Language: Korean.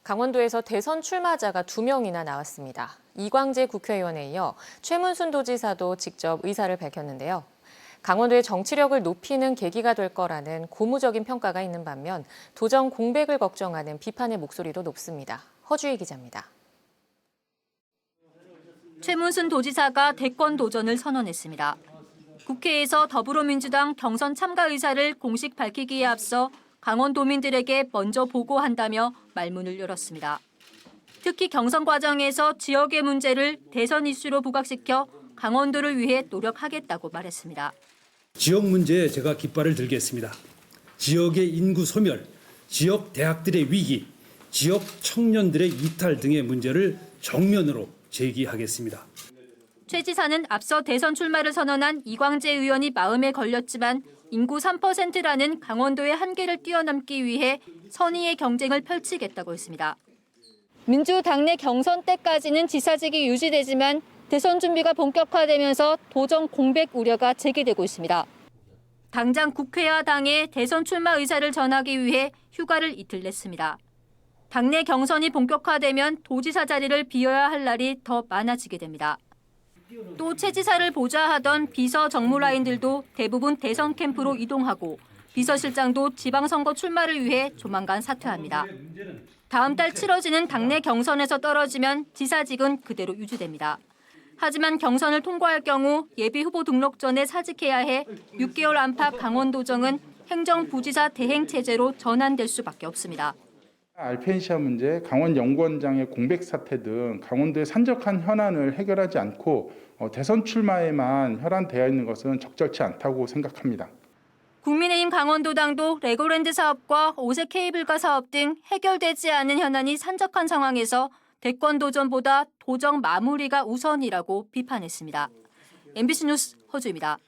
강원도에서 대선 출마자가 2명이나 나왔습니다. 이광재 국회의원에 이어 최문순 도지사도 직접 의사를 밝혔는데요. 강원도의 정치력을 높이는 계기가 될 거라는 고무적인 평가가 있는 반면 도정 공백을 걱정하는 비판의 목소리도 높습니다. 허주희 기자입니다. 최문순 도지사가 대권 도전을 선언했습니다. 국회에서 더불어민주당 경선 참가 의사를 공식 밝히기에 앞서 강원도민들에게 먼저 보고한다며 말문을 열었습니다. 특히 경선 과정에서 지역의 문제를 대선 이슈로 부각시켜 강원도를 위해 노력하겠다고 말했습니다. 지역 문제에 제가 깃발을 들겠습니다. 지역의 인구 소멸, 지역 대학들의 위기, 지역 청년들의 이탈 등의 문제를 정면으로 제기하겠습니다. 최 지사는 앞서 대선 출마를 선언한 이광재 의원이 마음에 걸렸지만 인구 3%라는 강원도의 한계를 뛰어넘기 위해 선의의 경쟁을 펼치겠다고 했습니다. 민주당내 경선 때까지는 지사직이 유지되지만 대선 준비가 본격화되면서 도정 공백 우려가 제기되고 있습니다. 당장 국회와 당에 대선 출마 의사를 전하기 위해 휴가를 이틀 냈습니다. 당내 경선이 본격화되면 도지사 자리를 비워야 할 날이 더 많아지게 됩니다. 또 최 지사를 보좌하던 비서 정무라인들도 대부분 대선 캠프로 이동하고 비서실장도 지방선거 출마를 위해 조만간 사퇴합니다. 다음 달 치러지는 당내 경선에서 떨어지면 지사직은 그대로 유지됩니다. 하지만 경선을 통과할 경우 예비후보 등록 전에 사직해야 해 6개월 안팎 강원도정은 행정부지사 대행체제로 전환될 수밖에 없습니다. 알펜시아 문제, 강원연구원장의 공백 사태 등 강원도의 산적한 현안을 해결하지 않고 대선 출마에만 혈안되어 있는 것은 적절치 않다고 생각합니다. 국민의힘 강원도당도 레고랜드 사업과 오색 케이블카 사업 등 해결되지 않은 현안이 산적한 상황에서 대권 도전보다 도정 마무리가 우선이라고 비판했습니다. MBC 뉴스 허주입니다.